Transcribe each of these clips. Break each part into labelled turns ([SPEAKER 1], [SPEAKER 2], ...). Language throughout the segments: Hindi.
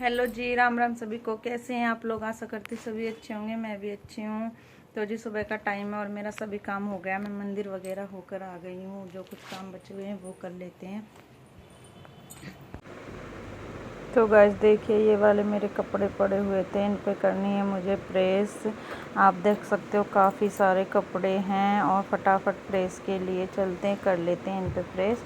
[SPEAKER 1] हेलो जी, राम राम सभी को। कैसे हैं आप लोग? आशा करती सभी अच्छे होंगे। मैं भी अच्छी हूँ। तो जी सुबह का टाइम है और मेरा सभी काम हो गया। मैं मंदिर वगैरह होकर आ गई हूँ। जो कुछ काम बचे हुए हैं वो कर लेते हैं। तो गाइस देखिए, ये वाले मेरे कपड़े पड़े हुए थे, इन पे करनी है मुझे प्रेस। आप देख सकते हो काफ़ी सारे कपड़े हैं और फटाफट प्रेस के लिए चलते हैं, कर लेते हैं इन पे प्रेस।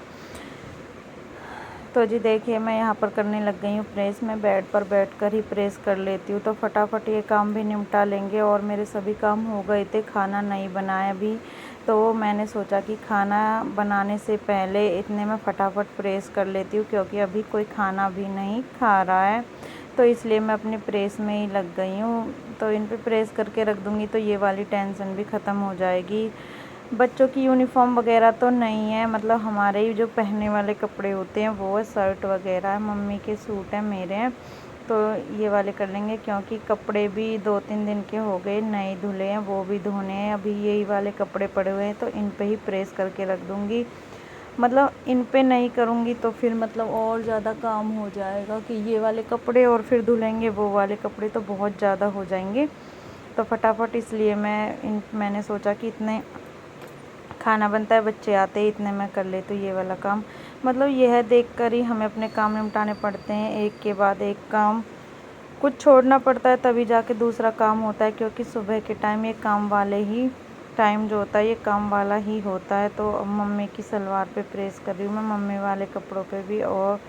[SPEAKER 1] तो जी देखिए, मैं यहाँ पर करने लग गई हूँ प्रेस। मैं बेड पर बैठकर ही प्रेस कर लेती हूँ, तो फटाफट ये काम भी निपटा लेंगे। और मेरे सभी काम हो गए थे, खाना नहीं बनाया अभी। तो मैंने सोचा कि खाना बनाने से पहले इतने में फटाफट प्रेस कर लेती हूँ, क्योंकि अभी कोई खाना भी नहीं खा रहा है। तो इसलिए मैं अपनी प्रेस में ही लग गई हूँ। तो इन पर प्रेस करके रख दूँगी तो ये वाली टेंशन भी ख़त्म हो जाएगी। बच्चों की यूनिफॉर्म वगैरह तो नहीं है, मतलब हमारे ही जो पहनने वाले कपड़े होते हैं वो है, शर्ट वगैरह है, मम्मी के सूट हैं, मेरे हैं। तो ये वाले कर लेंगे, क्योंकि कपड़े भी 2-3 दिन के हो गए, नए धुले हैं, वो भी धोने हैं। अभी यही वाले कपड़े पड़े हुए हैं, तो इन पे ही प्रेस करके रख दूँगी। मतलब इन पे नहीं करूँगी तो फिर मतलब और ज़्यादा काम हो जाएगा कि ये वाले कपड़े और फिर धुलेंगे वो वाले कपड़े, तो बहुत ज़्यादा हो जाएंगे। तो फटाफट इसलिए मैंने सोचा कि इतने खाना बनता है, बच्चे आते ही इतने में कर ले तो ये वाला काम। मतलब यह देखकर ही हमें अपने काम निपटाने पड़ते हैं, एक के बाद एक काम। कुछ छोड़ना पड़ता है तभी जाके दूसरा काम होता है, क्योंकि सुबह के टाइम ये काम वाले ही टाइम जो होता है ये काम वाला ही होता है। तो अब मम्मी की सलवार पे प्रेस कर रही हूँ मैं, मम्मी वाले कपड़ों पे भी। और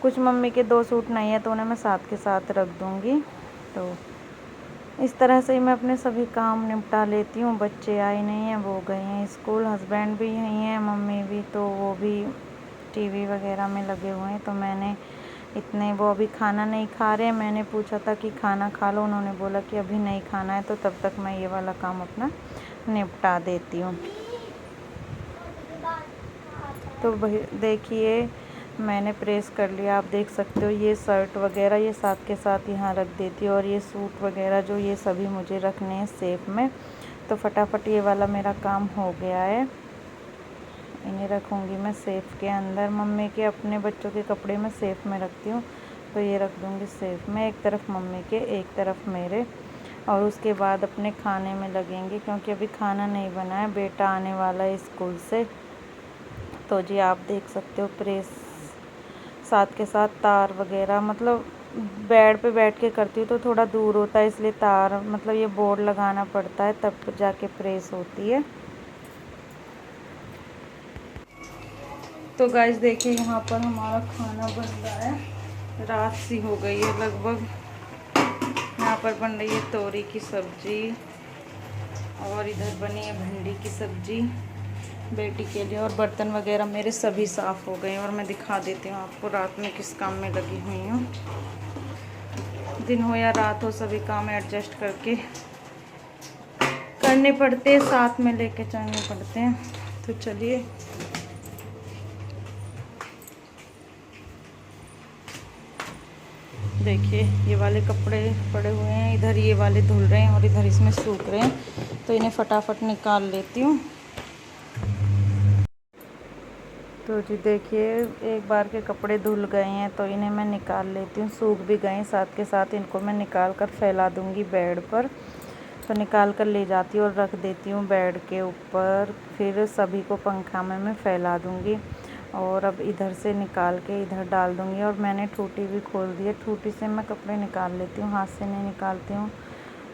[SPEAKER 1] कुछ मम्मी के 2 सूट नहीं है तो उन्हें मैं साथ के साथ रख दूँगी। तो इस तरह से ही मैं अपने सभी काम निपटा लेती हूँ। बच्चे आए नहीं हैं, वो गए हैं स्कूल, हस्बैंड भी यहीं हैं, मम्मी भी, तो वो भी टीवी वगैरह में लगे हुए हैं। तो मैंने वो अभी खाना नहीं खा रहे हैं। मैंने पूछा था कि खाना खा लो, उन्होंने बोला कि अभी नहीं खाना है, तो तब तक मैं ये वाला काम अपना निपटा देती हूँ। तो वही देखिए, मैंने प्रेस कर लिया, आप देख सकते हो। ये शर्ट वगैरह ये साथ के साथ यहाँ रख देती हूँ, और ये सूट वगैरह जो ये सभी मुझे रखने हैं सेफ में। तो फटाफट ये वाला मेरा काम हो गया है। इन्हें रखूँगी मैं सेफ़ के अंदर। मम्मी के अपने बच्चों के कपड़े मैं सेफ़ में रखती हूँ, तो ये रख दूँगी सेफ़ में। एक तरफ मम्मी के, एक तरफ मेरे। और उसके बाद अपने खाने में लगेंगे, क्योंकि अभी खाना नहीं बना है, बेटा आने वाला है स्कूल से। तो जी आप देख सकते हो, प्रेस साथ के साथ तार वगैरह, मतलब बेड पे बैठ के करती हूँ तो थोड़ा दूर होता है, इसलिए तार मतलब ये बोर्ड लगाना पड़ता है, तब जाके प्रेस होती है। तो गाइस देखिए, यहाँ पर हमारा खाना बन रहा है। रात सी हो गई है लगभग। यहाँ पर बन रही है तोरी की सब्जी, और इधर बनी है भिंडी की सब्जी बेटी के लिए। और बर्तन वगैरह मेरे सभी साफ़ हो गए हैं, और मैं दिखा देती हूँ आपको रात में किस काम में लगी हुई हूँ। दिन हो या रात हो, सभी काम एडजस्ट करके करने पड़ते हैं, साथ में लेके चलने पड़ते हैं। तो चलिए, देखिए ये वाले कपड़े पड़े हुए हैं, इधर ये वाले धुल रहे हैं और इधर इसमें सूख रहे हैं, तो इन्हें फटाफट निकाल लेती हूँ। तो जी देखिए, एक बार के कपड़े धुल गए हैं तो इन्हें मैं निकाल लेती हूँ, सूख भी गए हैं। साथ के साथ इनको मैं निकाल कर फैला दूँगी बेड पर। तो निकाल कर ले जाती हूँ और रख देती हूँ बेड के ऊपर। फिर सभी को पंखा में मैं फैला दूँगी। और अब इधर से निकाल के इधर डाल दूँगी। और मैंने ठूठी भी खोल दी है, ठूठी से मैं कपड़े निकाल लेती हूँ, हाथ से नहीं निकालती हूँ।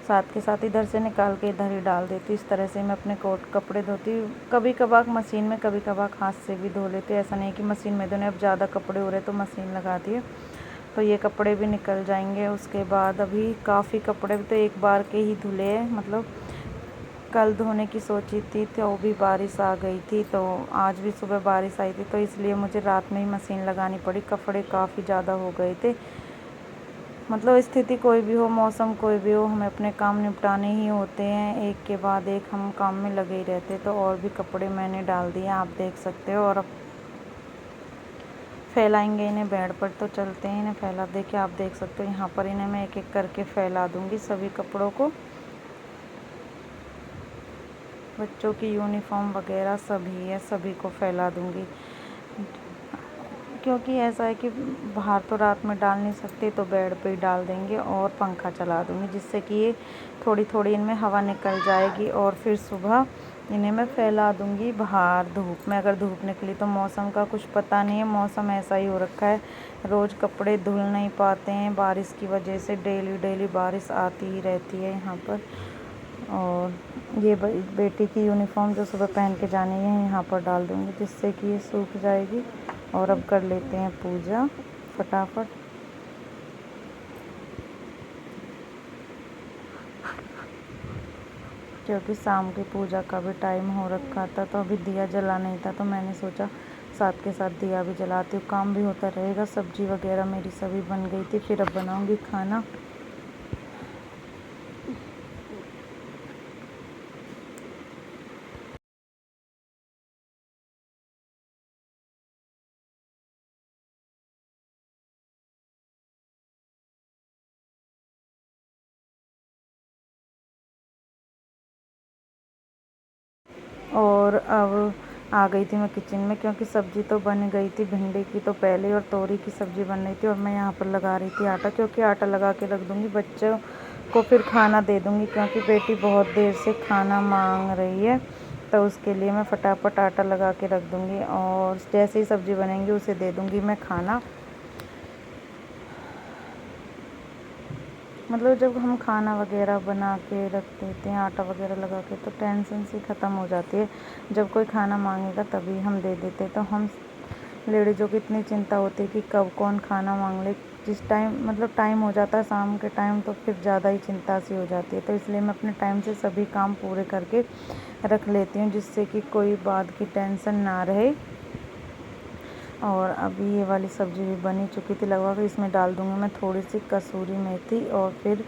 [SPEAKER 1] साथ के साथ इधर से निकाल के इधर ही डाल देती हूँ। इस तरह से मैं अपने कपड़े धोती हूँ। कभी कभार मशीन में, कभी कभार हाथ से भी धो लेती हूँ। ऐसा नहीं कि मशीन में धोने, अब ज़्यादा कपड़े हो रहे तो मशीन लगा दी है, तो ये कपड़े भी निकल जाएंगे। उसके बाद अभी काफ़ी कपड़े तो एक बार के ही धुले हैं, मतलब कल धोने की सोची थी तो वो भी बारिश आ गई थी। तो आज भी सुबह बारिश आई थी, तो इसलिए मुझे रात में ही मशीन लगानी पड़ी। कपड़े काफ़ी ज़्यादा हो गए थे। मतलब स्थिति कोई भी हो, मौसम कोई भी हो, हमें अपने काम निपटाने ही होते हैं, एक के बाद एक हम काम में लगे ही रहते। तो और भी कपड़े मैंने डाल दिए, आप देख सकते हो। और अब फैलाएंगे इन्हें बेड पर, तो चलते हैं इन्हें फैला। देखिए आप देख सकते हो, यहाँ पर इन्हें मैं एक एक करके फैला दूँगी सभी कपड़ों को। बच्चों की यूनिफॉर्म वगैरह सभी है, सभी को फैला दूँगी, क्योंकि ऐसा है कि बाहर तो रात में डाल नहीं सकते, तो बेड पे ही डाल देंगे और पंखा चला दूँगी, जिससे कि ये थोड़ी थोड़ी इनमें हवा निकल जाएगी। और फिर सुबह इन्हें मैं फैला दूँगी बाहर धूप में। अगर धूप निकली तो मौसम का कुछ पता नहीं है, मौसम ऐसा ही हो रखा है, रोज़ कपड़े धुल नहीं पाते हैं बारिश की वजह से। डेली बारिश आती ही रहती है यहाँ पर। और ये बेटी की यूनिफॉर्म जो सुबह पहन के जानी है यहाँ पर डाल दूँगी, जिससे कि ये सूख जाएगी। और अब कर लेते हैं पूजा फटाफट। क्योंकि शाम की पूजा का भी टाइम हो रखा था, तो अभी दिया जला नहीं था, तो मैंने सोचा साथ के साथ दिया भी जलाती हूँ, काम भी होता रहेगा। सब्जी वगैरह मेरी सभी बन गई थी, फिर अब बनाऊँगी खाना। और अब आ गई थी मैं किचन में, क्योंकि सब्ज़ी तो बन गई थी भिंडी की तो पहले, और तोरी की सब्ज़ी बन रही थी। और मैं यहाँ पर लगा रही थी आटा, क्योंकि आटा लगा के रख दूँगी, बच्चों को फिर खाना दे दूँगी, क्योंकि बेटी बहुत देर से खाना मांग रही है। तो उसके लिए मैं फटाफट आटा लगा के रख दूँगी, और जैसे ही सब्ज़ी बनेंगी उसे दे दूँगी मैं खाना। मतलब जब हम खाना वगैरह बना के रख देते हैं आटा वगैरह लगा के, तो टेंशन सी ख़त्म हो जाती है। जब कोई खाना मांगेगा तभी हम दे देते हैं। तो हम लेडीज़ों की इतनी चिंता होती है कि कब कौन खाना मांग ले, जिस टाइम मतलब टाइम हो जाता है शाम के टाइम, तो फिर ज़्यादा ही चिंता सी हो जाती है। तो इसलिए मैं अपने टाइम से सभी काम पूरे करके रख लेती हूँ, जिससे कि कोई बात की टेंशन ना रहे। और अभी ये वाली सब्ज़ी भी बनी चुकी थी लगभग, इसमें डाल दूँगी मैं थोड़ी सी कसूरी मेथी, और फिर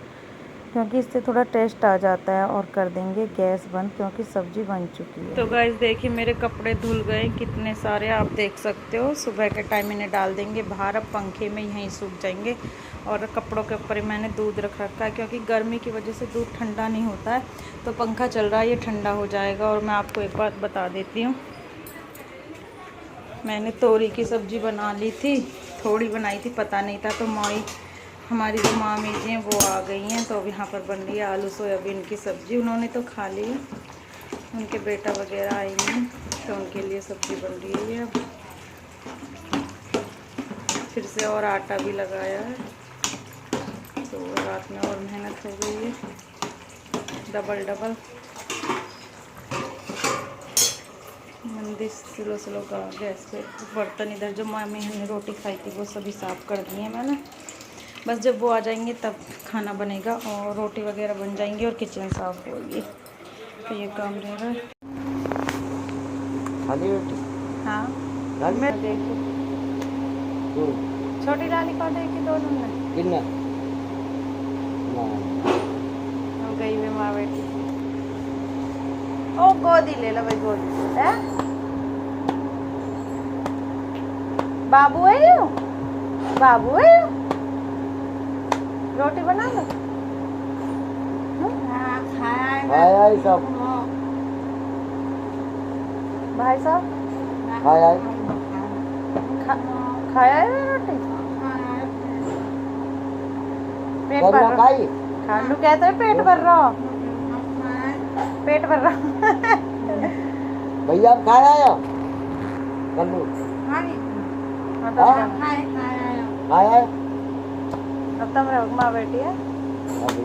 [SPEAKER 1] क्योंकि इससे थोड़ा टेस्ट आ जाता है। और कर देंगे गैस बंद, क्योंकि सब्ज़ी बन चुकी है। तो गाइस देखिए मेरे कपड़े धुल गए कितने सारे, आप देख सकते हो। सुबह के टाइम इन्हें डाल देंगे बाहर, अब पंखे में यहीं सूख जाएंगे। और कपड़ों के ऊपर ही मैंने दूध रख रखा है, क्योंकि गर्मी की वजह से दूध ठंडा नहीं होता है, तो पंखा चल रहा है, ये ठंडा हो जाएगा। और मैं आपको एक बात बता देती हूँ, मैंने तोरी की सब्ज़ी बना ली थी, थोड़ी बनाई थी, पता नहीं था। तो हमारी जो मामी जी हैं वो आ गई हैं, तो अब यहाँ पर बन रही है आलू सोयाबीन की सब्ज़ी। उन्होंने तो खा ली है, उनके बेटा वगैरह आएंगे तो उनके लिए सब्ज़ी बन रही है। अब फिर से और आटा भी लगाया है, तो रात में और मेहनत हो गई है डबल। मंदी स्लो गैस पे बर्तन इधर जो मामी ने रोटी खाई थी वो सभी साफ़ कर दिए मैंने। बस जब वो आ जाएंगे तब खाना बनेगा और रोटी वगैरह बन जाएंगी और किचन साफ़ होगी, तो ये काम रहेगा।
[SPEAKER 2] खाली रोटी?
[SPEAKER 1] हाँ मैं देखी छोटी लाली को देखी दोनों ने
[SPEAKER 2] कितना
[SPEAKER 1] हो गई वे माँ बेटी। ओ गोदी ले लो भाई, गोदी है बाबू है यू, बाबू है यू, रोटी बना लो।
[SPEAKER 2] खाया सब
[SPEAKER 1] भाई साहब
[SPEAKER 2] खाया
[SPEAKER 1] खाया है रोटी, पेट भर रहा
[SPEAKER 2] खाई
[SPEAKER 1] खालू कहते हैं पेट भर रहा, पेट भर रहा।
[SPEAKER 2] भैया आप खाया आयो कल्लू खाया
[SPEAKER 1] अब तुम रहो माँ बेटी है।
[SPEAKER 2] अभी